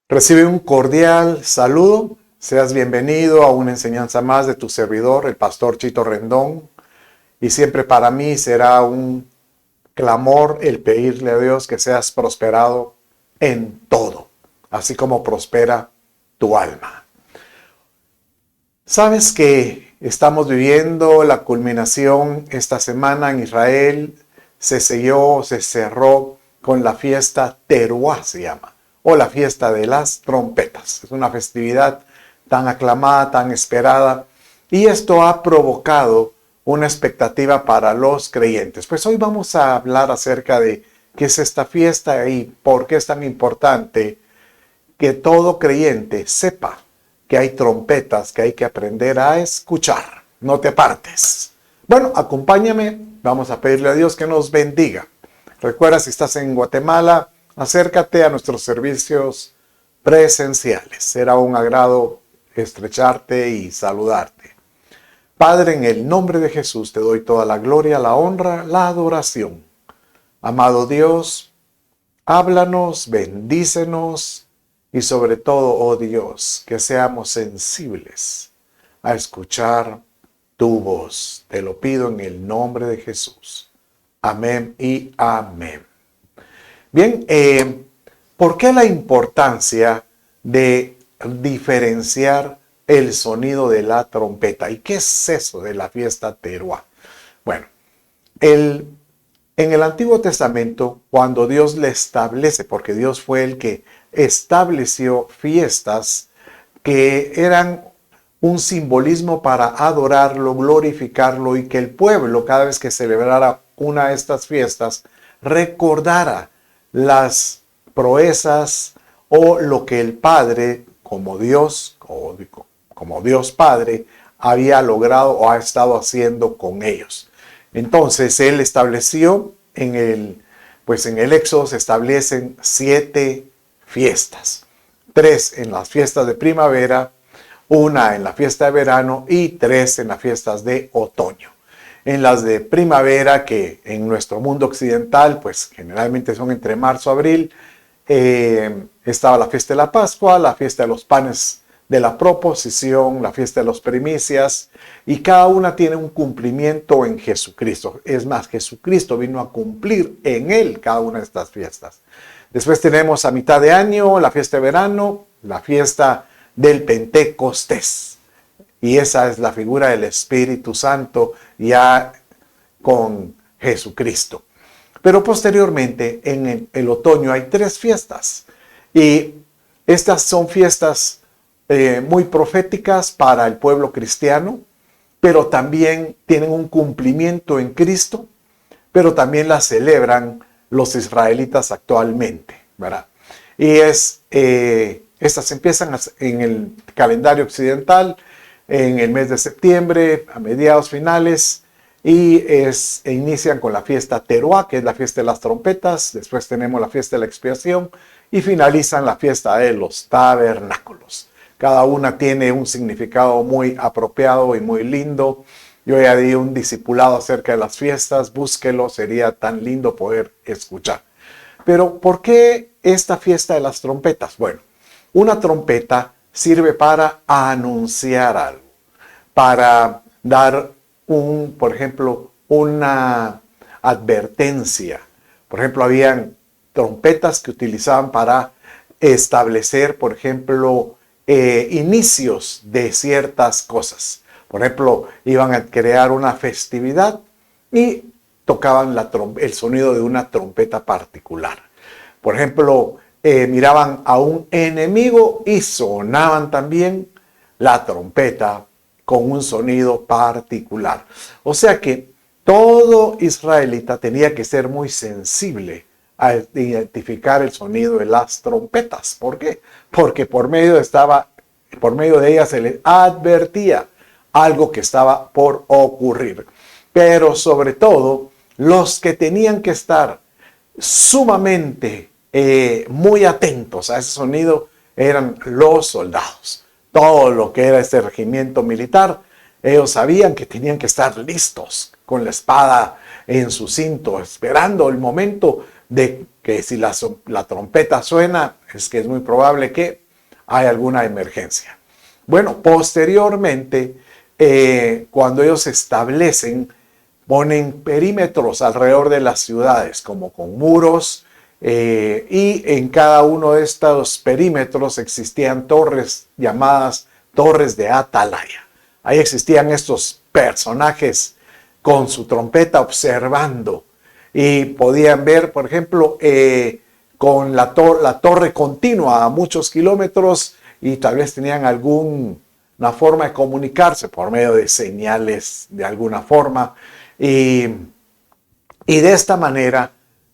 Recibe un cordial saludo. Seas bienvenido a una enseñanza más de tu servidor, el pastor Chito Rendón. Y siempre para mí será un clamor el pedirle a Dios que seas prosperado en todo, así como prospera tu alma. Sabes que estamos viviendo la culminación esta semana en Israel. Se cerró con la fiesta Teruá, se llama, o la fiesta de las trompetas. Es una festividad tan aclamada, tan esperada, y esto ha provocado una expectativa para los creyentes. Pues hoy vamos a hablar acerca de qué es esta fiesta y por qué es tan importante que todo creyente sepa que hay trompetas que hay que aprender a escuchar. No te apartes. Bueno, acompáñame. Vamos a pedirle a Dios que nos bendiga. Recuerda, si estás en Guatemala, acércate a nuestros servicios presenciales. Será un agrado estrecharte y saludarte. Padre, en el nombre de Jesús te doy toda la gloria, la honra, la adoración. Amado Dios, háblanos, bendícenos y sobre todo, oh Dios, que seamos sensibles a escuchar tu voz. Te lo pido en el nombre de Jesús. Amén y amén. Bien, ¿por qué la importancia de diferenciar el sonido de la trompeta? ¿Y qué es eso de la fiesta Teruá? Bueno, en el Antiguo Testamento, cuando Dios le establece, porque Dios fue el que estableció fiestas que eran un simbolismo para adorarlo, glorificarlo, y que el pueblo, cada vez que celebrara una de estas fiestas, recordara las proezas o lo que el Padre, como Dios Padre, había logrado o ha estado haciendo con ellos. Entonces Él estableció en el Éxodo se establecen 7 fiestas. 3 en las fiestas de primavera, 1 en la fiesta de verano y 3 en las fiestas de otoño. En las de primavera, que en nuestro mundo occidental, pues generalmente son entre marzo y abril, estaba la fiesta de la Pascua, la fiesta de los panes de la proposición, la fiesta de las primicias, y cada una tiene un cumplimiento en Jesucristo. Es más, Jesucristo vino a cumplir en él cada una de estas fiestas. Después tenemos a mitad de año la fiesta de verano, la fiesta del Pentecostés. Y esa es la figura del Espíritu Santo ya con Jesucristo. Pero posteriormente, en el otoño, hay 3 fiestas. Y estas son fiestas muy proféticas para el pueblo cristiano, pero también tienen un cumplimiento en Cristo, pero también las celebran los israelitas actualmente, ¿verdad? Y estas empiezan en el calendario occidental en el mes de septiembre, a mediados finales, y inician con la fiesta Teruá, que es la fiesta de las trompetas. Después tenemos la fiesta de la expiación y finalizan la fiesta de los tabernáculos. Cada una tiene un significado muy apropiado y muy lindo. Yo ya di un discipulado acerca de las fiestas, búsquelo, sería tan lindo poder escuchar. Pero ¿por qué esta fiesta de las trompetas? Bueno, una trompeta sirve para anunciar algo, para dar por ejemplo, una advertencia. Por ejemplo, habían trompetas que utilizaban para establecer, por ejemplo, inicios de ciertas cosas. Por ejemplo, iban a crear una festividad y tocaban el sonido de una trompeta particular. Por ejemplo, miraban a un enemigo y sonaban también la trompeta con un sonido particular. O sea que todo israelita tenía que ser muy sensible a identificar el sonido de las trompetas. ¿Por qué? Porque por medio de ellas se les advertía algo que estaba por ocurrir. Pero sobre todo, los que tenían que estar sumamente muy atentos a ese sonido eran los soldados. Todo lo que era este regimiento militar, ellos sabían que tenían que estar listos con la espada en su cinto, esperando el momento de que si la trompeta suena, es que es muy probable que haya alguna emergencia. Bueno, posteriormente, cuando ellos se establecen, ponen perímetros alrededor de las ciudades, como con muros, y en cada uno de estos perímetros existían torres llamadas torres de atalaya. Ahí existían estos personajes con su trompeta observando y podían ver, por ejemplo, con la torre continua a muchos kilómetros y tal vez tenían alguna forma de comunicarse por medio de señales de alguna forma. Y de esta manera,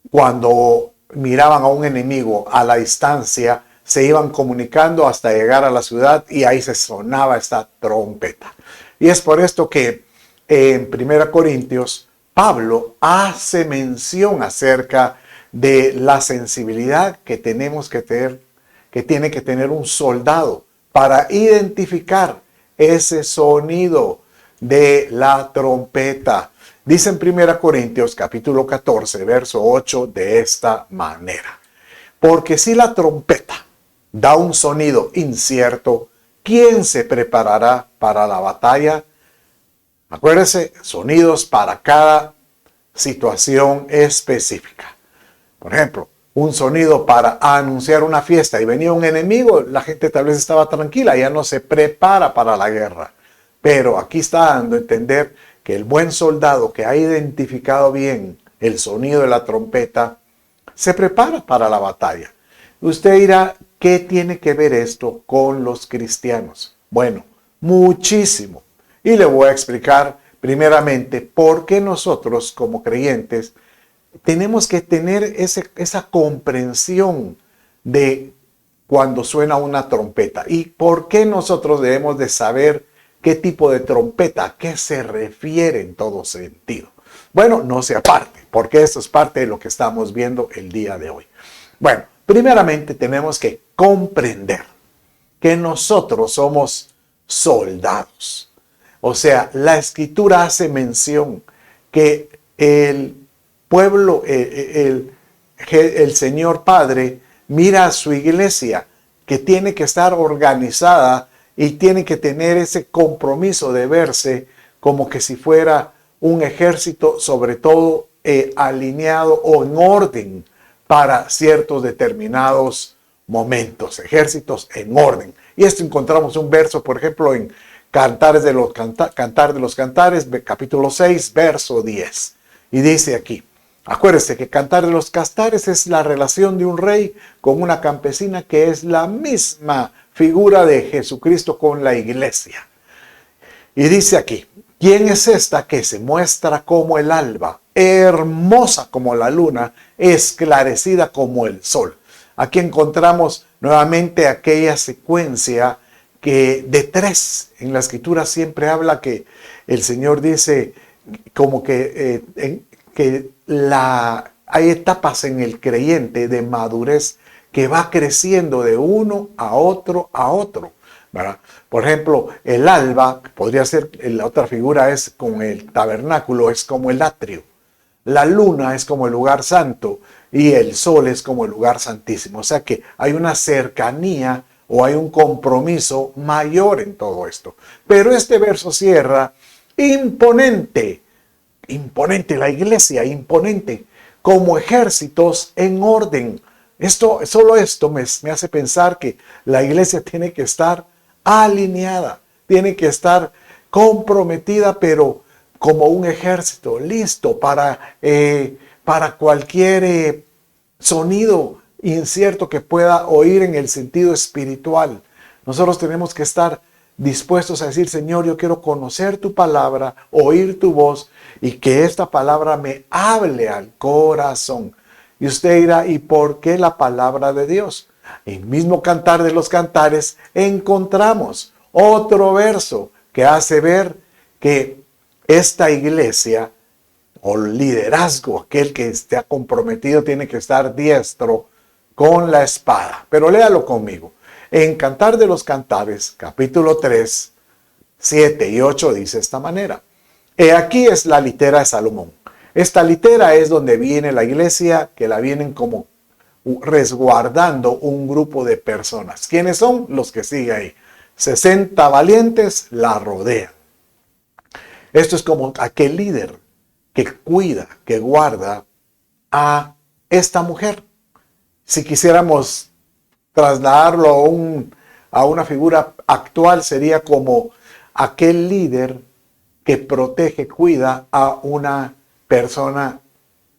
cuando miraban a un enemigo a la distancia, se iban comunicando hasta llegar a la ciudad y ahí se sonaba esta trompeta. Y es por esto que en 1 Corintios, Pablo hace mención acerca de la sensibilidad que tenemos que tener, que tiene que tener un soldado para identificar ese sonido de la trompeta. Dice en 1 Corintios capítulo 14, verso 8, de esta manera: porque si la trompeta da un sonido incierto, ¿quién se preparará para la batalla? Acuérdese, sonidos para cada situación específica. Por ejemplo, un sonido para anunciar una fiesta y venía un enemigo, la gente tal vez estaba tranquila, ya no se prepara para la guerra. Pero aquí está dando a entender que el buen soldado que ha identificado bien el sonido de la trompeta se prepara para la batalla. Usted dirá, ¿qué tiene que ver esto con los cristianos? Bueno, muchísimo. Y le voy a explicar primeramente por qué nosotros como creyentes tenemos que tener esa comprensión de cuando suena una trompeta y por qué nosotros debemos de saber qué tipo de trompeta, a qué se refiere en todo sentido. Bueno, no se aparte, porque esto es parte de lo que estamos viendo el día de hoy. Bueno, primeramente tenemos que comprender que nosotros somos soldados. O sea, la Escritura hace mención que el pueblo, el Señor Padre mira a su iglesia que tiene que estar organizada y tiene que tener ese compromiso de verse como que si fuera un ejército, sobre todo alineado o en orden para ciertos determinados momentos, ejércitos en orden. Y esto encontramos un verso, por ejemplo, en Cantar de los Cantares, capítulo 6, verso 10. Y dice aquí, acuérdese que Cantar de los Cantares es la relación de un rey con una campesina que es la misma figura de Jesucristo con la iglesia. Y dice aquí, ¿quién es esta que se muestra como el alba, hermosa como la luna, esclarecida como el sol? Aquí encontramos nuevamente aquella secuencia que de tres, en la Escritura siempre habla que el Señor dice como que hay etapas en el creyente de madurez que va creciendo de uno a otro, ¿verdad? Por ejemplo, el alba, podría ser, la otra figura es con el tabernáculo, es como el atrio. La luna es como el lugar santo y el sol es como el lugar santísimo. O sea que hay una cercanía o hay un compromiso mayor en todo esto. Pero este verso cierra, imponente, la iglesia, imponente, como ejércitos en orden. Solo esto me hace pensar que la iglesia tiene que estar alineada, tiene que estar comprometida, pero como un ejército listo para cualquier sonido incierto que pueda oír en el sentido espiritual. Nosotros tenemos que estar dispuestos a decir, Señor, yo quiero conocer tu palabra, oír tu voz y que esta palabra me hable al corazón. Y usted dirá, ¿y por qué la palabra de Dios? En el mismo Cantar de los Cantares encontramos otro verso que hace ver que esta iglesia o liderazgo, aquel que esté comprometido, tiene que estar diestro con la espada. Pero léalo conmigo. En Cantar de los Cantares, capítulo 3, 7 y 8 dice esta manera. He aquí es la litera de Salomón. Esta litera es donde viene la iglesia, que la vienen como resguardando un grupo de personas. ¿Quiénes son? Los que siguen ahí. 60 valientes la rodean. Esto es como aquel líder que cuida, que guarda a esta mujer. Si quisiéramos trasladarlo a una figura actual, sería como aquel líder que protege, cuida a una persona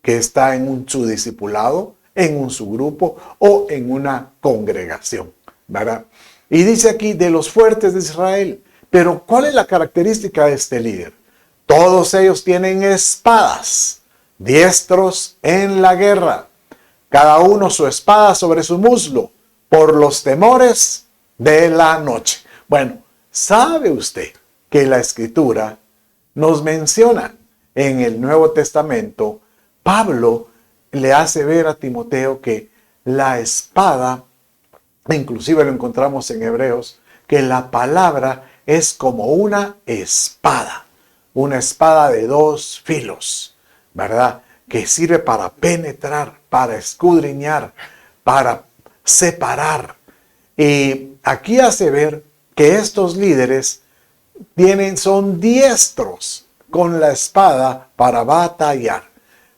que está en su discipulado, en un subgrupo o en una congregación, ¿verdad? Y dice aquí de los fuertes de Israel. Pero ¿cuál es la característica de este líder? Todos ellos tienen espadas, diestros en la guerra, cada uno su espada sobre su muslo, por los temores de la noche. Bueno, ¿sabe usted que la Escritura nos menciona en el Nuevo Testamento? Pablo le hace ver a Timoteo que la espada, inclusive lo encontramos en Hebreos, que la palabra es como una espada de dos filos, ¿verdad? Que sirve para penetrar, para escudriñar, para separar. Y aquí hace ver que estos líderes son diestros con la espada para batallar.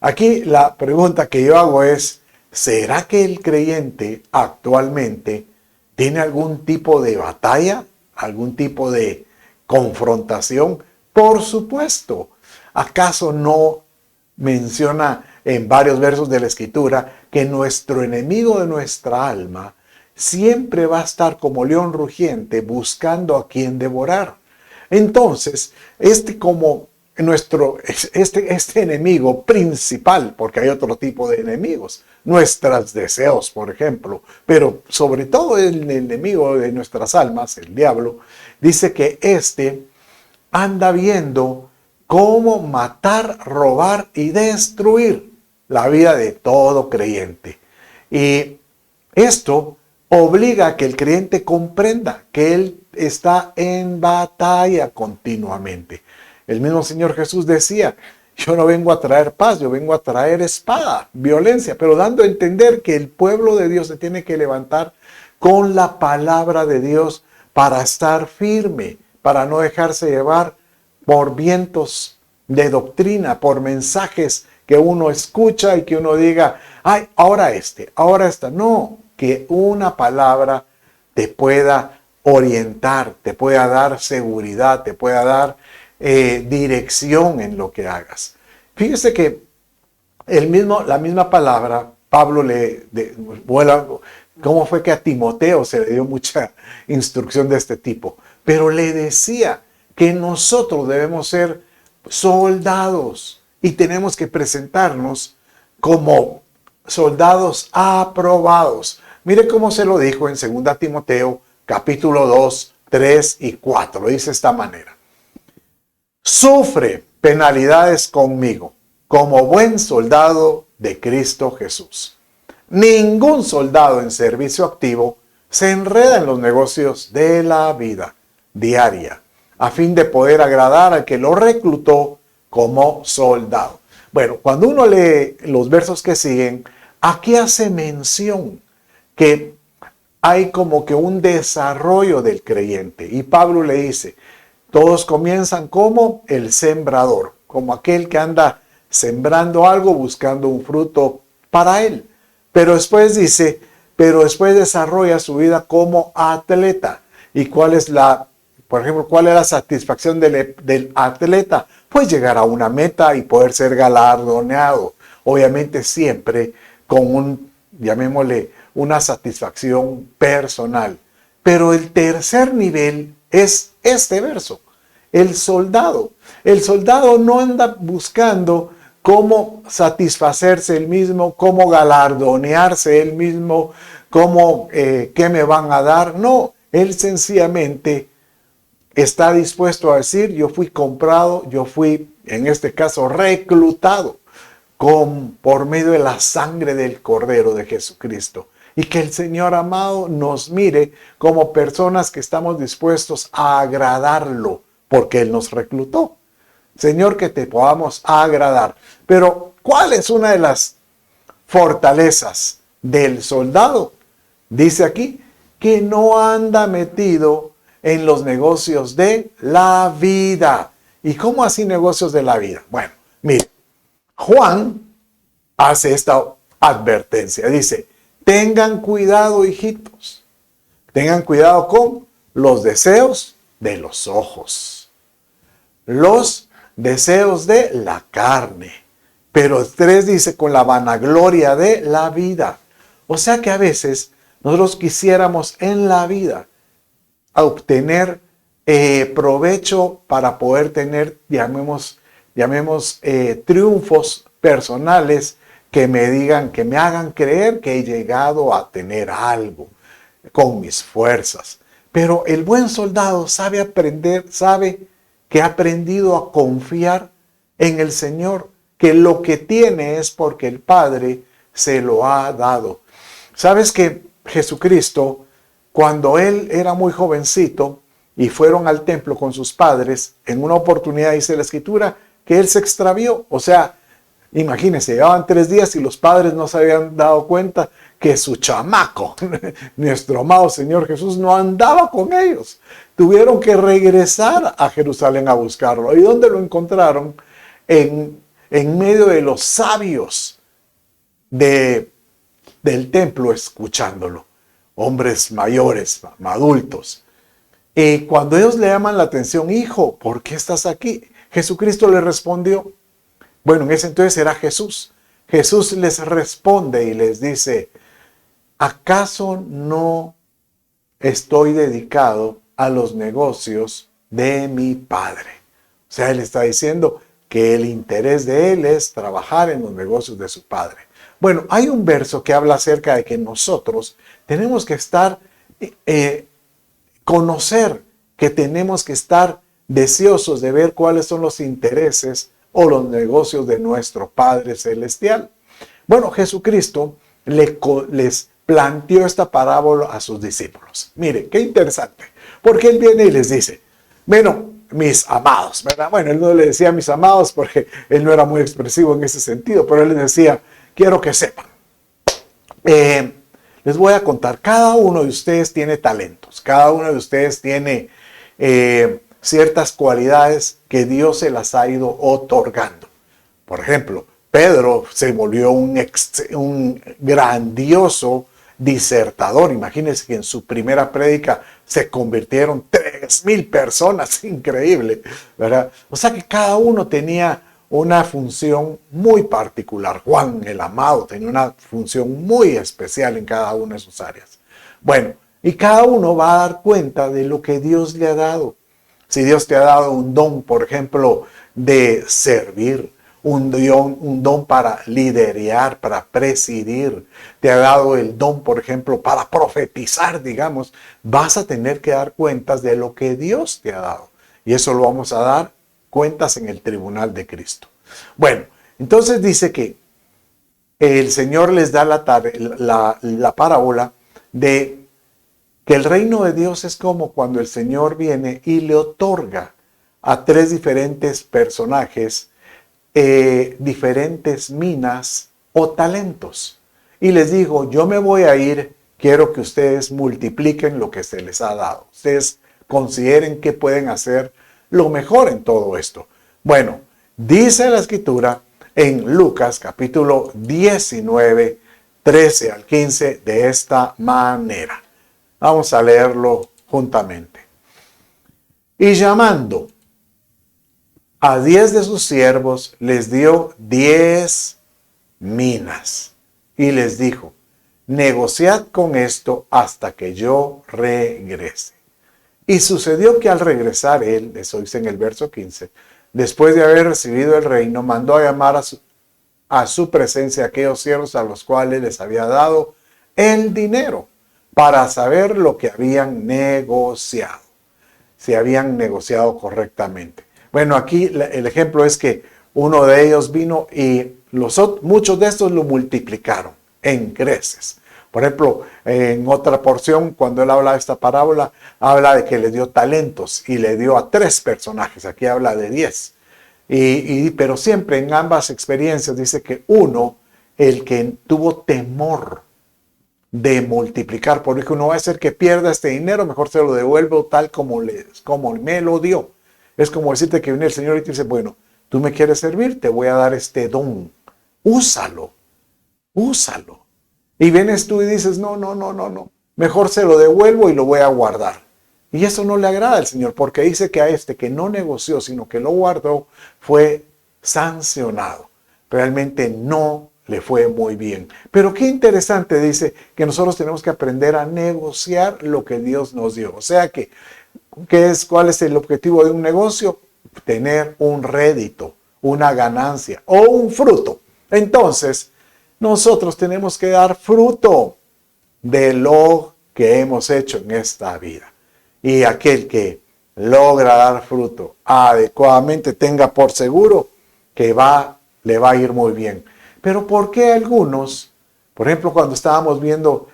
Aquí la pregunta que yo hago es, ¿será que el creyente actualmente tiene algún tipo de batalla? ¿Algún tipo de confrontación? Por supuesto. ¿Acaso no menciona en varios versos de la Escritura que nuestro enemigo de nuestra alma siempre va a estar como león rugiente buscando a quien devorar? Entonces, este enemigo principal, porque hay otro tipo de enemigos, nuestros deseos, por ejemplo, pero sobre todo el enemigo de nuestras almas, el diablo, dice que anda viendo cómo matar, robar y destruir la vida de todo creyente. Y esto obliga a que el creyente comprenda que él está en batalla continuamente. El mismo Señor Jesús decía, yo no vengo a traer paz, yo vengo a traer espada, violencia, pero dando a entender que el pueblo de Dios se tiene que levantar con la palabra de Dios para estar firme, para no dejarse llevar por vientos de doctrina, por mensajes que uno escucha y que uno diga, ay, ahora esta. No, que una palabra te pueda orientar, te pueda dar seguridad, te pueda dar dirección en lo que hagas. Fíjese que la misma palabra, Pablo ¿cómo fue que a Timoteo se le dio mucha instrucción de este tipo? Pero le decía que nosotros debemos ser soldados y tenemos que presentarnos como soldados aprobados. Mire cómo se lo dijo en 2 Timoteo capítulo 2, 3 y 4. Lo dice de esta manera. Sufre penalidades conmigo como buen soldado de Cristo Jesús. Ningún soldado en servicio activo se enreda en los negocios de la vida diaria a fin de poder agradar al que lo reclutó como soldado. Bueno, cuando uno lee los versos que siguen, aquí hace mención que hay como que un desarrollo del creyente. Y Pablo le dice, todos comienzan como el sembrador, como aquel que anda sembrando algo buscando un fruto para él. Pero después dice, desarrolla su vida como atleta. ¿Y cuál es por ejemplo, cuál es la satisfacción del atleta? Pues llegar a una meta y poder ser galardoneado. Obviamente siempre con llamémosle, una satisfacción personal. Pero el tercer nivel es este verso. El soldado. El soldado no anda buscando cómo satisfacerse él mismo, cómo galardonearse él mismo, qué me van a dar. No, él sencillamente está dispuesto a decir, yo fui comprado, yo fui, en este caso, reclutado por medio de la sangre del Cordero de Jesucristo. Y que el Señor amado nos mire como personas que estamos dispuestos a agradarlo, porque Él nos reclutó. Señor, que te podamos agradar. Pero, ¿cuál es una de las fortalezas del soldado? Dice aquí que no anda metido en los negocios de la vida. ¿Y cómo así negocios de la vida? Bueno, mire, Juan hace esta advertencia. Dice, tengan cuidado, hijitos. Tengan cuidado con los deseos de los ojos, los deseos de la carne. Pero el 3 dice, con la vanagloria de la vida. O sea que a veces nosotros quisiéramos en la vida obtener provecho para poder tener, llamemos triunfos personales que me digan, que me hagan creer que he llegado a tener algo con mis fuerzas. Pero el buen soldado sabe aprender, sabe que ha aprendido a confiar en el Señor, que lo que tiene es porque el Padre se lo ha dado. ¿Sabes que Jesucristo, cuando él era muy jovencito y fueron al templo con sus padres, en una oportunidad dice la Escritura que él se extravió? O sea, imagínense, llevaban 3 días y los padres no se habían dado cuenta que su chamaco, nuestro amado Señor Jesús, no andaba con ellos. Tuvieron que regresar a Jerusalén a buscarlo. ¿Y dónde lo encontraron? En medio de los sabios del templo, escuchándolo. Hombres mayores, adultos. Y cuando ellos le llaman la atención, hijo, ¿por qué estás aquí? Jesucristo le respondió. Bueno, en ese entonces era Jesús. Jesús les responde y les dice, ¿acaso no estoy dedicado a los negocios de mi Padre? O sea, él está diciendo que el interés de él es trabajar en los negocios de su Padre. Bueno, hay un verso que habla acerca de que nosotros tenemos que estar, conocer que tenemos que estar deseosos de ver cuáles son los intereses o los negocios de nuestro Padre Celestial. Bueno, Jesucristo les planteó esta parábola a sus discípulos. Mire, qué interesante, porque él viene y les dice, bueno, mis amados, ¿verdad? Bueno, él no le decía mis amados porque él no era muy expresivo en ese sentido, pero él les decía, quiero que sepan, les voy a contar, cada uno de ustedes tiene talentos, cada uno de ustedes tiene ciertas cualidades que Dios se las ha ido otorgando. Por ejemplo, Pedro se volvió un grandioso disertador. Imagínense que en su primera prédica se convirtieron 3,000 personas. Increíble, ¿verdad? O sea que cada uno tenía una función muy particular. Juan, el amado, tenía una función muy especial en cada una de sus áreas. Bueno, y cada uno va a dar cuenta de lo que Dios le ha dado. Si Dios te ha dado un don, por ejemplo, de servir, un don para liderear, para presidir, te ha dado el don, por ejemplo, para profetizar, digamos, vas a tener que dar cuentas de lo que Dios te ha dado. Y eso lo vamos a dar cuentas en el tribunal de Cristo. Bueno, entonces dice que el Señor les da la parábola de que el reino de Dios es como cuando el Señor viene y le otorga a 3 diferentes personajes diferentes minas o talentos. Y les digo, yo me voy a ir, quiero que ustedes multipliquen lo que se les ha dado. Ustedes consideren que pueden hacer lo mejor en todo esto. Bueno, dice la Escritura en Lucas capítulo 19, 13 al 15 de esta manera. Vamos a leerlo juntamente. Y llamando a 10 de sus siervos, les dio 10 minas. Y les dijo, negociad con esto hasta que yo regrese. Y sucedió que al regresar él, eso dice en el verso 15, después de haber recibido el reino, mandó a llamar a su presencia a aquellos siervos a los cuales les había dado el dinero, para saber lo que habían negociado, si habían negociado correctamente. Bueno, aquí el ejemplo es que uno de ellos vino y muchos de estos lo multiplicaron en creces. Por ejemplo, en otra porción, cuando él habla de esta parábola, habla de que le dio talentos y le dio a 3 personajes. Aquí habla de 10. Pero siempre en ambas experiencias dice que uno, el que tuvo temor de multiplicar, porque uno va a hacer que pierda este dinero, mejor se lo devuelvo tal como me lo dio. Es como decirte que viene el Señor y te dice, bueno, tú me quieres servir, te voy a dar este don, úsalo, úsalo. Y vienes tú y dices, no, mejor se lo devuelvo y lo voy a guardar. Y eso no le agrada al Señor, porque dice que a este que no negoció, sino que lo guardó, fue sancionado. Realmente no le fue muy bien. Pero qué interesante, dice que nosotros tenemos que aprender a negociar lo que Dios nos dio. O sea que, ¿cuál es el objetivo de un negocio? Tener un rédito, una ganancia o un fruto. Entonces, nosotros tenemos que dar fruto de lo que hemos hecho en esta vida. Y aquel que logra dar fruto adecuadamente, tenga por seguro que le va a ir muy bien. Pero ¿por qué algunos, por ejemplo, cuando estábamos viendo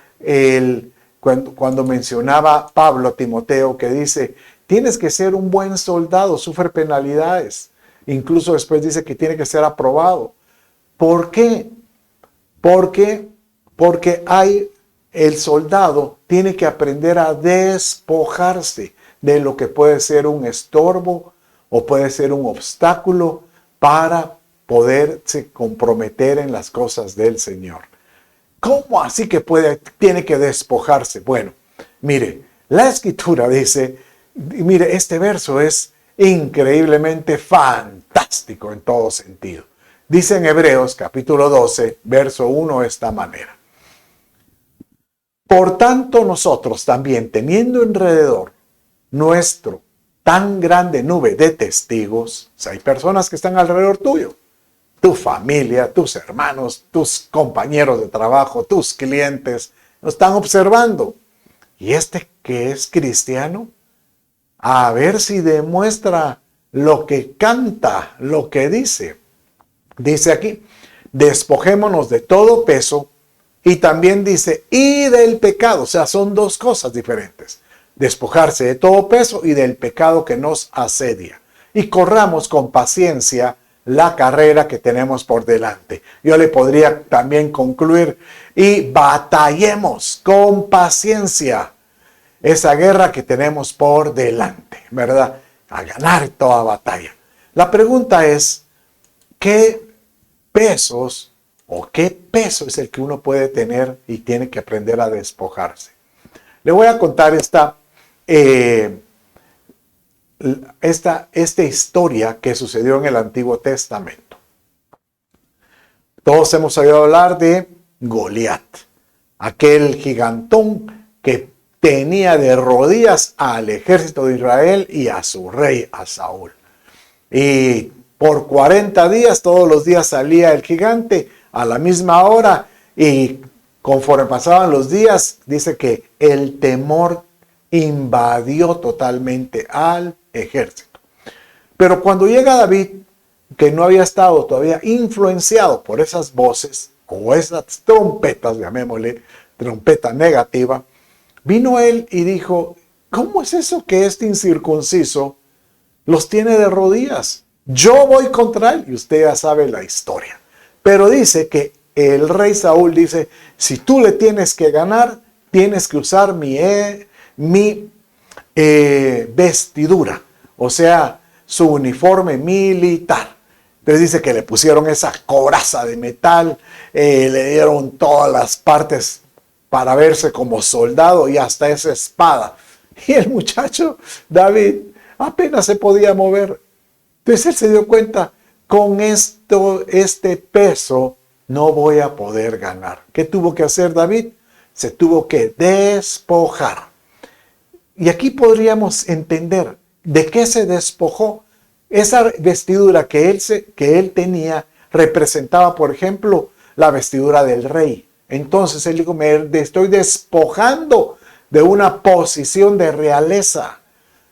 cuando mencionaba Pablo a Timoteo, que dice, tienes que ser un buen soldado, sufre penalidades, incluso después dice que tiene que ser aprobado. ¿Por qué? Porque el soldado tiene que aprender a despojarse de lo que puede ser un estorbo o puede ser un obstáculo para poderse comprometer en las cosas del Señor. ¿Cómo así que tiene que despojarse? Bueno, mire, la Escritura dice, mire, este verso es increíblemente fantástico en todo sentido. Dice en Hebreos capítulo 12, verso 1 de esta manera. Por tanto nosotros también, teniendo alrededor nuestro tan grande nube de testigos, o sea, hay personas que están alrededor tuyo, tu familia, tus hermanos, tus compañeros de trabajo, tus clientes, nos están observando. Y este que es cristiano, a ver si demuestra lo que canta, lo que dice. Dice aquí, despojémonos de todo peso, y también dice, y del pecado. O sea, son dos cosas diferentes. Despojarse de todo peso y del pecado que nos asedia. Y corramos con paciencia la carrera que tenemos por delante. Yo le podría también concluir, y batallemos con paciencia esa guerra que tenemos por delante, ¿verdad? A ganar toda batalla. La pregunta es, ¿qué pesos o qué peso es el que uno puede tener y tiene que aprender a despojarse? Le voy a contar esta historia que sucedió en el Antiguo Testamento. Todos hemos oído hablar de Goliat, aquel gigantón que tenía de rodillas al ejército de Israel y a su rey, a Saúl. Y por 40 días, todos los días salía el gigante a la misma hora, y conforme pasaban los días, dice que el temor invadió totalmente al ejército. Pero cuando llega David, que no había estado todavía influenciado por esas voces o esas trompetas, llamémosle trompeta negativa, vino él y dijo, ¿cómo es eso que este incircunciso los tiene de rodillas? Yo voy contra él, y usted ya sabe la historia. Pero dice que el rey Saúl dice, si tú le tienes que ganar, tienes que usar mi vestidura, o sea, su uniforme militar. Entonces dice que le pusieron esa coraza de metal, le dieron todas las partes para verse como soldado y hasta esa espada. Y el muchacho David apenas se podía mover. Entonces él se dio cuenta, con este peso no voy a poder ganar. ¿Qué tuvo que hacer David? Se tuvo que despojar. Y aquí podríamos entender de qué se despojó. Esa vestidura que él tenía representaba, por ejemplo, la vestidura del rey. Entonces él dijo, me estoy despojando de una posición de realeza.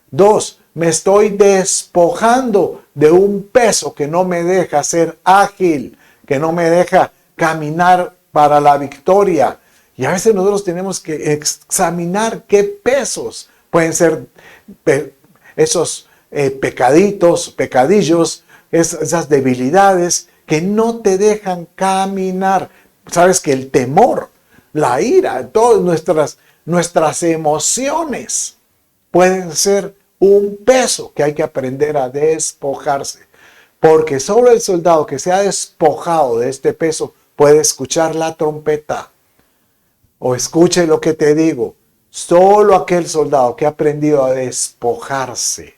2, me estoy despojando de un peso que no me deja ser ágil, que no me deja caminar para la victoria. Y a veces nosotros tenemos que examinar qué pesos pueden ser esos pecadillos, esas debilidades que no te dejan caminar. Sabes que el temor, la ira, todas nuestras emociones pueden ser un peso que hay que aprender a despojarse. Porque solo el soldado que se ha despojado de este peso puede escuchar la trompeta. O escuche lo que te digo. Solo aquel soldado que ha aprendido a despojarse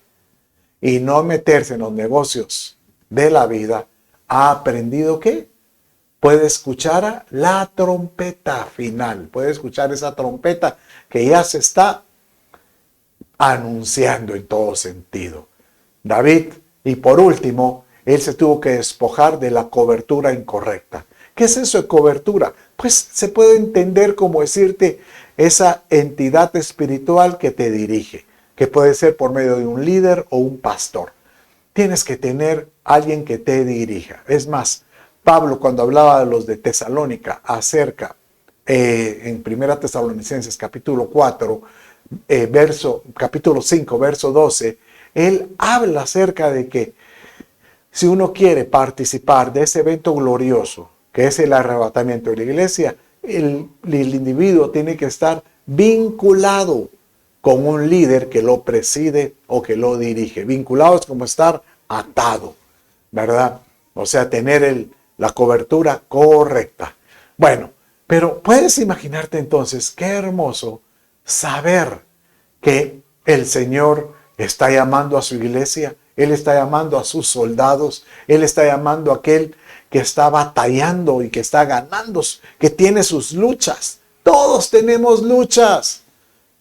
y no meterse en los negocios de la vida, ha aprendido ¿qué? Puede escuchar la trompeta final. Puede escuchar esa trompeta que ya se está anunciando en todo sentido. David, y por último, él se tuvo que despojar de la cobertura incorrecta. ¿Qué es eso de cobertura? Pues se puede entender como decirte esa entidad espiritual que te dirige, que puede ser por medio de un líder o un pastor. Tienes que tener alguien que te dirija. Es más, Pablo cuando hablaba de los de Tesalónica acerca, en 1 Tesalonicenses capítulo 4, capítulo 5, verso 12, él habla acerca de que si uno quiere participar de ese evento glorioso, que es el arrebatamiento de la iglesia, el individuo tiene que estar vinculado con un líder que lo preside o que lo dirige. Vinculado es como estar atado, ¿verdad? O sea, tener la cobertura correcta. Bueno, pero puedes imaginarte entonces qué hermoso saber que el Señor está llamando a su iglesia, Él está llamando a sus soldados, Él está llamando a aquel que está batallando y que está ganando, que tiene sus luchas. Todos tenemos luchas.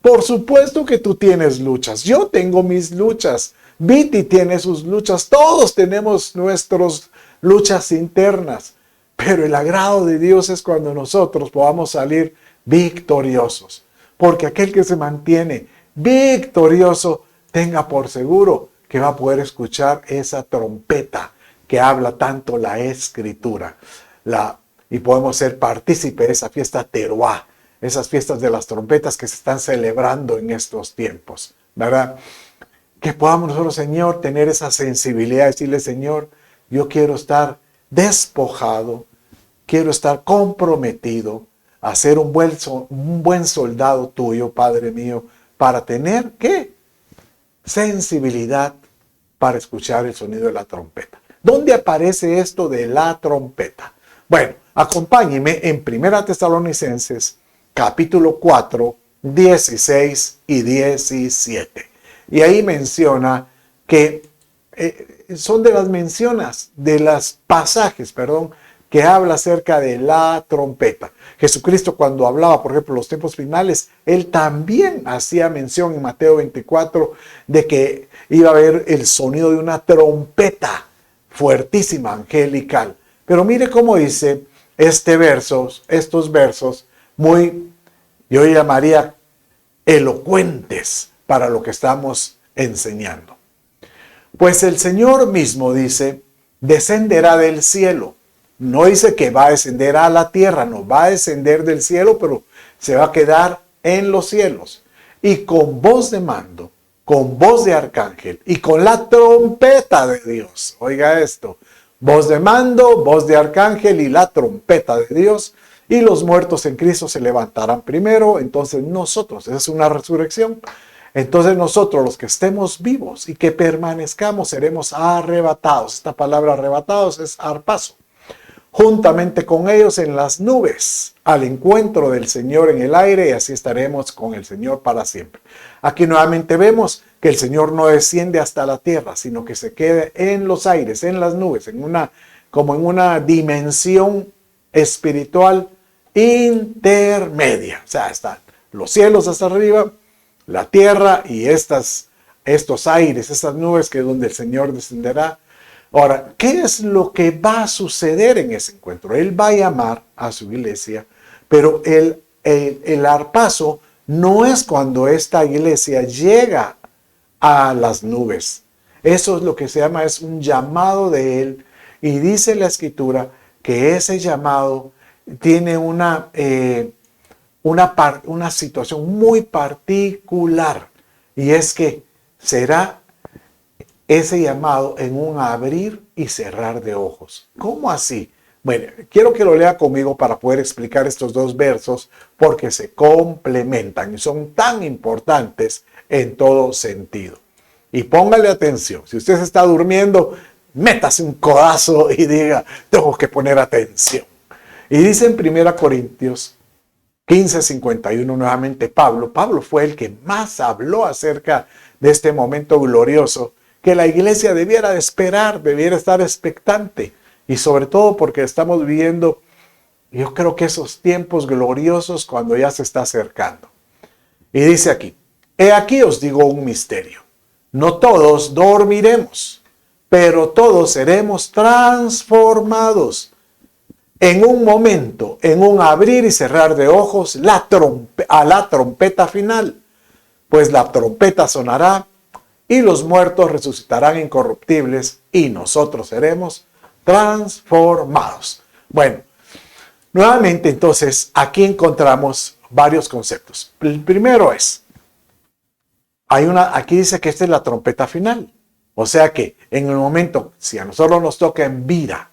Por supuesto que tú tienes luchas. Yo tengo mis luchas. Viti tiene sus luchas. Todos tenemos nuestras luchas internas. Pero el agrado de Dios es cuando nosotros podamos salir victoriosos. Porque aquel que se mantiene victorioso, tenga por seguro que va a poder escuchar esa trompeta que habla tanto la Escritura. Y podemos ser partícipe de esa fiesta teruá, esas fiestas de las trompetas que se están celebrando en estos tiempos, ¿verdad? Que podamos nosotros, Señor, tener esa sensibilidad, decirle, Señor, yo quiero estar despojado, quiero estar comprometido a ser un buen soldado tuyo, Padre mío, para tener, ¿qué? Sensibilidad para escuchar el sonido de la trompeta. ¿Dónde aparece esto de la trompeta? Bueno, acompáñeme en 1 Tesalonicenses, capítulo 4, 16 y 17. Y ahí menciona que son de las pasajes, que habla acerca de la trompeta. Jesucristo cuando hablaba, por ejemplo, los tiempos finales, él también hacía mención en Mateo 24 de que iba a haber el sonido de una trompeta fuertísima, angelical. Pero mire cómo dice estos versos muy, yo llamaría elocuentes para lo que estamos enseñando. Pues el Señor mismo dice, descenderá del cielo. No dice que va a descender a la tierra, no va a descender del cielo, pero se va a quedar en los cielos. Y con voz de mando, con voz de arcángel y con la trompeta de Dios. Oiga esto, voz de mando, voz de arcángel y la trompeta de Dios. Y los muertos en Cristo se levantarán primero. Entonces nosotros, esa es una resurrección. Entonces nosotros los que estemos vivos y que permanezcamos seremos arrebatados. Esta palabra arrebatados es arpazo. Juntamente con ellos en las nubes, al encuentro del Señor en el aire, y así estaremos con el Señor para siempre. Aquí nuevamente vemos que el Señor no desciende hasta la tierra, sino que se queda en los aires, en las nubes, como en una dimensión espiritual intermedia. O sea, están los cielos hasta arriba, la tierra y estos aires, estas nubes que es donde el Señor descenderá. Ahora, ¿qué es lo que va a suceder en ese encuentro? Él va a llamar a su iglesia, pero el arpazo no es cuando esta iglesia llega a las nubes. Eso es lo que se llama, es un llamado de él. Y dice la Escritura que ese llamado tiene una situación muy particular. Y es que será ese llamado en un abrir y cerrar de ojos. ¿Cómo así? Bueno, quiero que lo lea conmigo para poder explicar estos dos versos porque se complementan y son tan importantes en todo sentido. Y póngale atención. Si usted se está durmiendo, métase un codazo y diga, tengo que poner atención. Y dice en 1 Corintios 15:51 nuevamente Pablo fue el que más habló acerca de este momento glorioso que la iglesia debiera de esperar, debiera estar expectante. Y sobre todo porque estamos viviendo, yo creo que esos tiempos gloriosos cuando ya se está acercando. Y dice aquí, he aquí os digo un misterio. No todos dormiremos, pero todos seremos transformados. En un momento, en un abrir y cerrar de ojos, a la trompeta final. Pues la trompeta sonará y los muertos resucitarán incorruptibles y nosotros seremos transformados. Bueno, nuevamente entonces aquí encontramos varios conceptos. El primero es, aquí dice que esta es la trompeta final. O sea que en el momento, si a nosotros nos toca en vida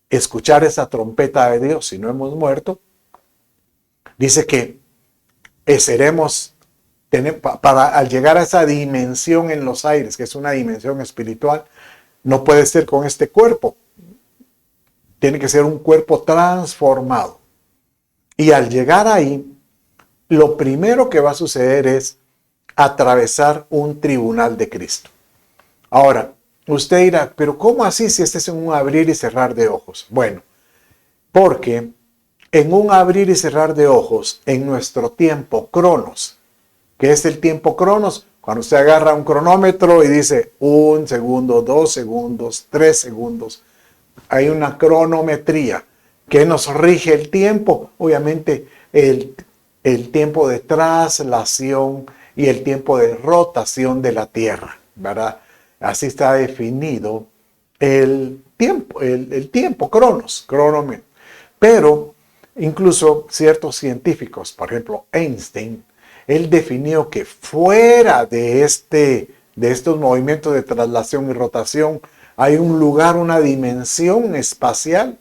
escuchar esa trompeta de Dios, si no hemos muerto, dice que seremos, al llegar a esa dimensión en los aires, que es una dimensión espiritual, no puede ser con este cuerpo. Tiene que ser un cuerpo transformado. Y al llegar ahí, lo primero que va a suceder es atravesar un tribunal de Cristo. Ahora, usted dirá, pero ¿cómo así si este es un abrir y cerrar de ojos? Bueno, porque en un abrir y cerrar de ojos, en nuestro tiempo cronos, que es el tiempo cronos, cuando usted agarra un cronómetro y dice 1 segundo, 2 segundos, 3 segundos, hay una cronometría que nos rige el tiempo, obviamente el tiempo de traslación y el tiempo de rotación de la Tierra, ¿verdad? Así está definido el tiempo, cronómetro. Pero incluso ciertos científicos, por ejemplo Einstein, él definió que fuera de estos movimientos de traslación y rotación hay un lugar, una dimensión espacial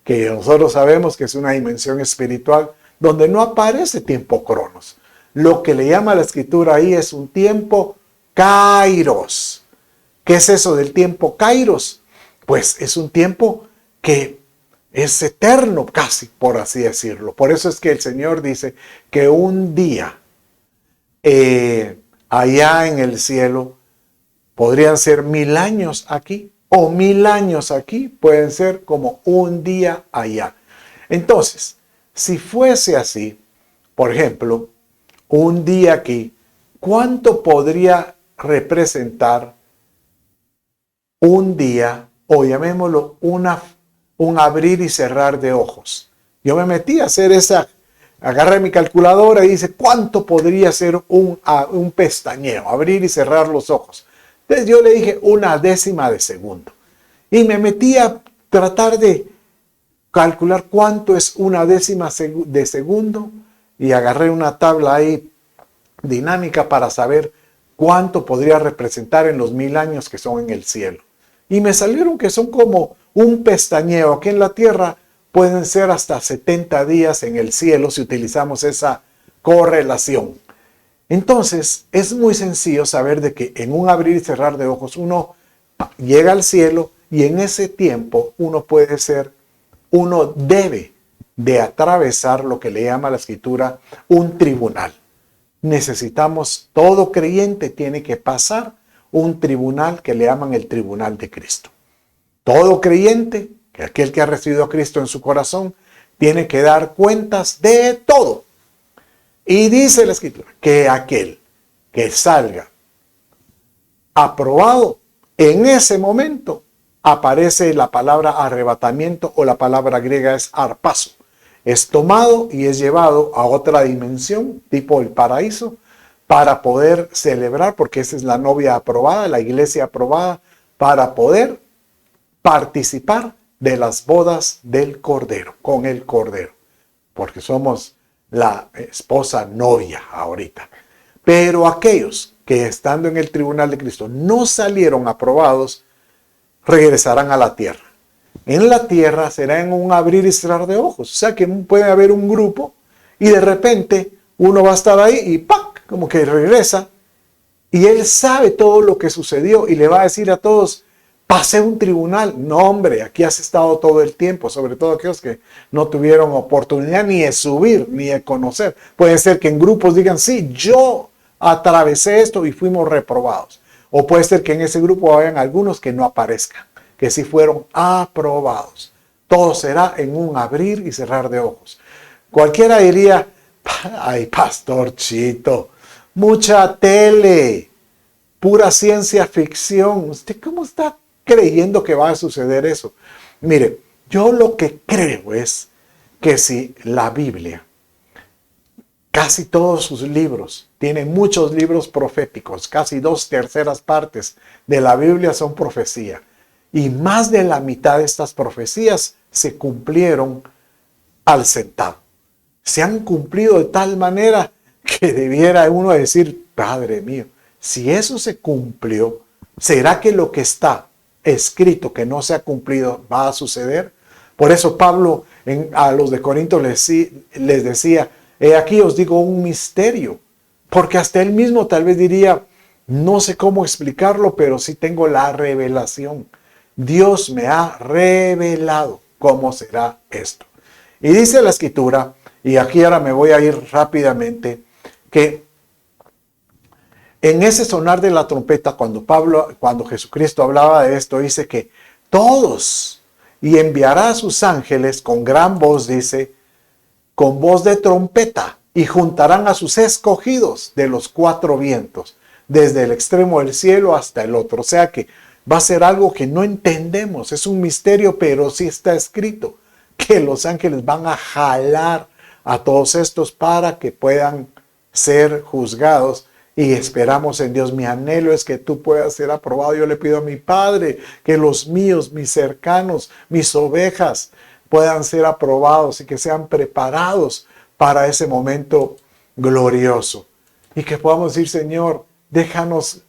que nosotros sabemos que es una dimensión espiritual donde no aparece tiempo cronos. Lo que le llama la escritura ahí es un tiempo kairos. ¿Qué es eso del tiempo kairos? Pues es un tiempo que es eterno casi, por así decirlo. Por eso es que el Señor dice que un día allá en el cielo podrían ser 1000 años aquí o 1000 años aquí pueden ser como un día allá. Entonces, si fuese así, por ejemplo, un día aquí, ¿cuánto podría representar un día, o llamémoslo un abrir y cerrar de ojos? Yo me metí a hacer agarré mi calculadora y dice, ¿cuánto podría ser un pestañeo? Abrir y cerrar los ojos. Entonces yo le dije 1/10 de segundo. Y me metí a tratar de calcular cuánto es 1/10 de segundo. Y agarré una tabla ahí dinámica para saber cuánto podría representar en los 1000 años que son en el cielo. Y me salieron que son como un pestañeo. Aquí en la tierra pueden ser hasta 70 días en el cielo si utilizamos esa correlación. Entonces, es muy sencillo saber de que en un abrir y cerrar de ojos uno llega al cielo y en ese tiempo uno debe de atravesar lo que le llama la escritura un tribunal. Todo creyente tiene que pasar un tribunal que le llaman el tribunal de Cristo. Todo creyente, que aquel que ha recibido a Cristo en su corazón, tiene que dar cuentas de todo. Y dice la escritura que aquel que salga aprobado, en ese momento aparece la palabra arrebatamiento o la palabra griega es harpazo. Es tomado y es llevado a otra dimensión, tipo el paraíso, para poder celebrar, porque esa es la novia aprobada, la iglesia aprobada, para poder participar de las bodas del Cordero, con el Cordero, porque somos la esposa novia ahorita. Pero aquellos que estando en el tribunal de Cristo no salieron aprobados, regresarán a la tierra. En la tierra será en un abrir y cerrar de ojos. O sea que puede haber un grupo y de repente uno va a estar ahí y ¡pac! Como que regresa y él sabe todo lo que sucedió y le va a decir a todos, pasé un tribunal. No, hombre, aquí has estado todo el tiempo, sobre todo aquellos que no tuvieron oportunidad ni de subir, ni de conocer. Puede ser que en grupos digan, sí, yo atravesé esto y fuimos reprobados. O puede ser que en ese grupo hayan algunos que no aparezcan, que sí fueron aprobados. Todo será en un abrir y cerrar de ojos. Cualquiera diría, ay, Pastor Chito, mucha tele, pura ciencia ficción. ¿Usted cómo está creyendo que va a suceder eso? Mire, yo lo que creo es que si la Biblia, casi todos sus libros, tiene muchos libros proféticos, casi 2/3 partes de la Biblia son profecía. Y más de la mitad de estas profecías se cumplieron al centavo. Se han cumplido de tal manera que debiera uno decir, Padre mío, si eso se cumplió, ¿será que lo que está escrito que no se ha cumplido va a suceder? Por eso Pablo a los de Corinto les decía, he aquí os digo un misterio, porque hasta él mismo tal vez diría, no sé cómo explicarlo, pero sí tengo la revelación. Dios me ha revelado cómo será esto. Y dice la Escritura, y aquí ahora me voy a ir rápidamente, que en ese sonar de la trompeta, cuando Jesucristo hablaba de esto, dice que todos, y enviará a sus ángeles con gran voz, dice, con voz de trompeta, y juntarán a sus escogidos de los 4 vientos, desde el extremo del cielo hasta el otro. O sea que va a ser algo que no entendemos, es un misterio, pero sí está escrito, que los ángeles van a jalar a todos estos para que puedan ser juzgados. Y esperamos en Dios. Mi anhelo es que tú puedas ser aprobado. Yo le pido a mi Padre que los míos, mis cercanos, mis ovejas puedan ser aprobados y que sean preparados para ese momento glorioso. Y que podamos decir, Señor, déjanos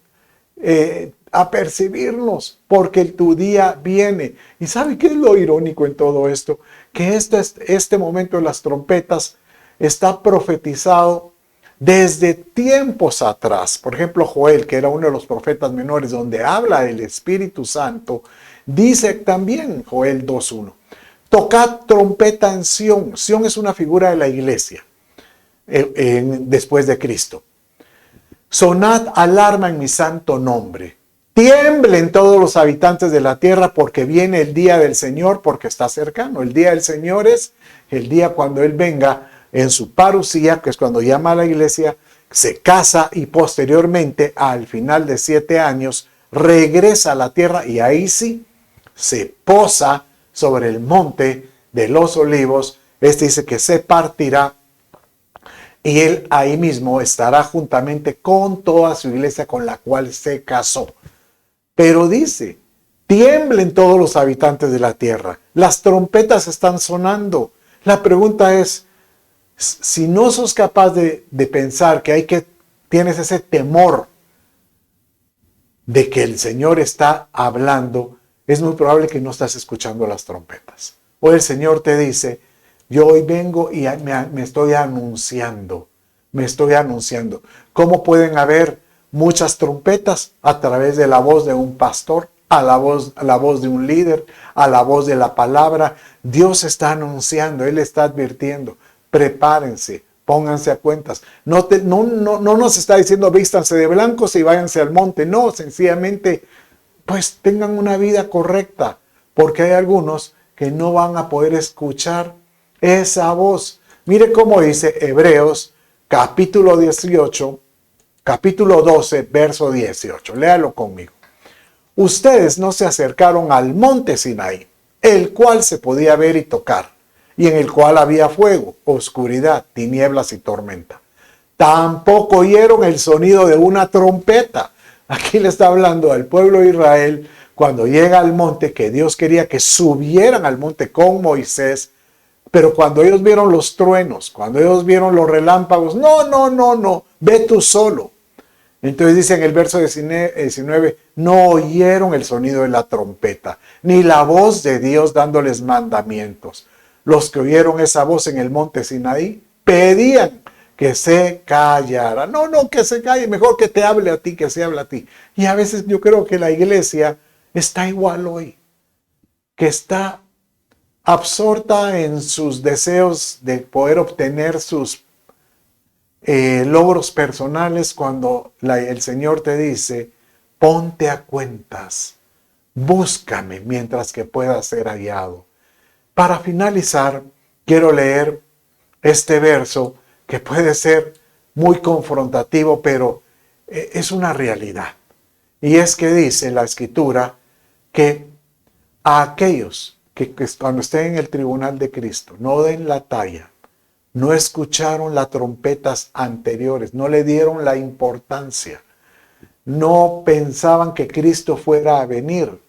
apercibirnos porque tu día viene. ¿Y sabe qué es lo irónico en todo esto? Que este momento de las trompetas está profetizado desde tiempos atrás. Por ejemplo, Joel, que era uno de los profetas menores, donde habla del Espíritu Santo, dice también Joel 2:1, tocad trompeta en Sión. Sión es una figura de la iglesia después de Cristo. Sonad alarma en mi santo nombre. Tiemblen todos los habitantes de la tierra porque viene el día del Señor, porque está cercano. El día del Señor es el día cuando Él venga en su parusía, que es cuando llama a la iglesia, se casa y posteriormente, al final de 7 años, regresa a la tierra y ahí sí se posa sobre el monte de los olivos. Dice que se partirá y Él ahí mismo estará juntamente con toda su iglesia con la cual se casó. Pero dice, tiemblen todos los habitantes de la tierra. Las trompetas están sonando. La pregunta es, si no sos capaz de pensar que tienes ese temor de que el Señor está hablando, es muy probable que no estás escuchando las trompetas. O el Señor te dice, yo hoy vengo y me estoy anunciando. ¿Cómo pueden haber muchas trompetas? A través de la voz de un pastor, a la voz de un líder, a la voz de la palabra. Dios está anunciando, Él está advirtiendo. Prepárense, pónganse a cuentas. No nos está diciendo vístanse de blancos y váyanse al monte. No, sencillamente, pues tengan una vida correcta, porque hay algunos que no van a poder escuchar esa voz. Mire cómo dice Hebreos capítulo 18, capítulo 12, verso 18. Léalo conmigo. Ustedes no se acercaron al monte Sinaí, el cual se podía ver y tocar, y en el cual había fuego, oscuridad, tinieblas y tormenta. Tampoco oyeron el sonido de una trompeta. Aquí le está hablando al pueblo de Israel cuando llega al monte, que Dios quería que subieran al monte con Moisés, pero cuando ellos vieron los truenos, cuando ellos vieron los relámpagos, no, ve tú solo. Entonces dice en el verso 19, no oyeron el sonido de la trompeta, ni la voz de Dios dándoles mandamientos. Los que oyeron esa voz en el monte Sinaí pedían que se callara. No, que se calle, mejor que te hable a ti, que se hable a ti. Y a veces yo creo que la iglesia está igual hoy, que está absorta en sus deseos de poder obtener sus logros personales, cuando el Señor te dice, ponte a cuentas, búscame mientras que pueda ser hallado. Para finalizar, quiero leer este verso que puede ser muy confrontativo, pero es una realidad. Y es que dice la Escritura que a aquellos que cuando estén en el tribunal de Cristo no den la talla, no escucharon las trompetas anteriores, no le dieron la importancia, no pensaban que Cristo fuera a venir,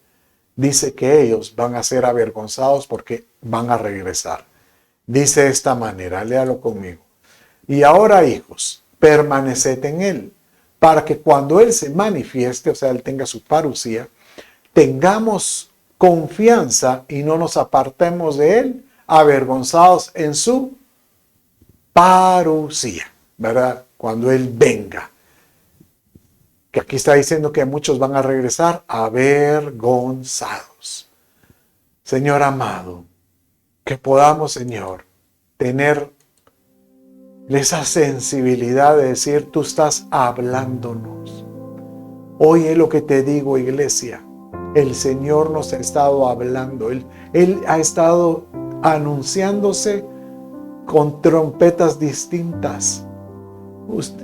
dice que ellos van a ser avergonzados porque van a regresar. Dice de esta manera, léalo conmigo. Y ahora, hijos, permaneced en Él, para que cuando Él se manifieste, o sea, Él tenga su parucía, tengamos confianza y no nos apartemos de Él, avergonzados en su parucía, ¿verdad? Cuando Él venga. Que aquí está diciendo que muchos van a regresar avergonzados. Señor amado, que podamos, Señor, tener esa sensibilidad de decir, tú estás hablándonos. Oye lo que te digo, iglesia. El Señor nos ha estado hablando. Él ha estado anunciándose con trompetas distintas.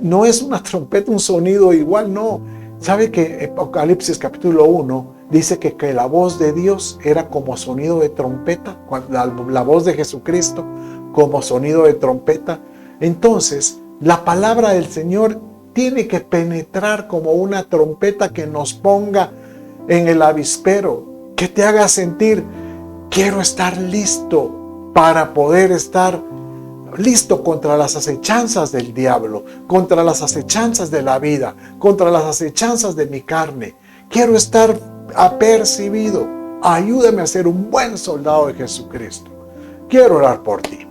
No es una trompeta, un sonido igual, no. ¿Sabe que Apocalipsis capítulo 1 dice que la voz de Dios era como sonido de trompeta? La voz de Jesucristo como sonido de trompeta. Entonces, la palabra del Señor tiene que penetrar como una trompeta que nos ponga en el avispero, que te haga sentir, quiero estar listo para poder estar listo contra las acechanzas del diablo, contra las acechanzas de la vida, contra las acechanzas de mi carne. Quiero estar apercibido. Ayúdame a ser un buen soldado de Jesucristo. Quiero orar por ti.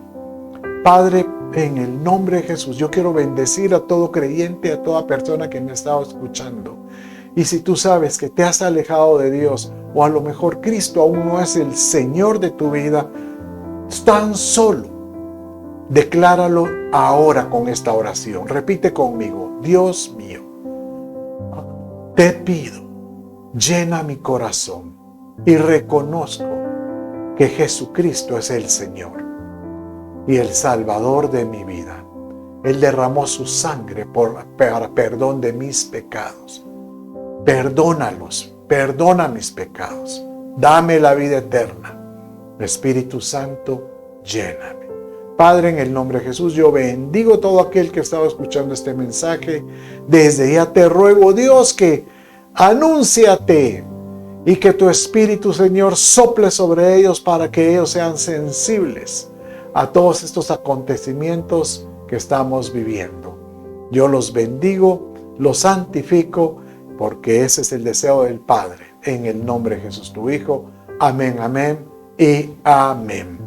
Padre, en el nombre de Jesús, yo quiero bendecir a todo creyente, a toda persona que me está escuchando. Y si tú sabes que te has alejado de Dios, o a lo mejor Cristo aún no es el Señor de tu vida, tan solo decláralo ahora con esta oración. Repite conmigo: Dios mío, te pido, llena mi corazón y reconozco que Jesucristo es el Señor y el Salvador de mi vida. Él derramó su sangre para perdón de mis pecados. Perdónalos, perdona mis pecados. Dame la vida eterna. Espíritu Santo, lléname. Padre, en el nombre de Jesús, yo bendigo todo aquel que estaba escuchando este mensaje. Desde ya te ruego, Dios, que anúnciate y que tu Espíritu, Señor, sople sobre ellos para que ellos sean sensibles a todos estos acontecimientos que estamos viviendo. Yo los bendigo, los santifico, porque ese es el deseo del Padre. En el nombre de Jesús, tu Hijo. Amén, amén y amén.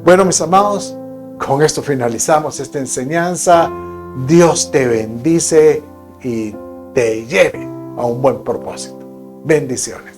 Bueno, mis amados, con esto finalizamos esta enseñanza. Dios te bendice y te lleve a un buen propósito. Bendiciones.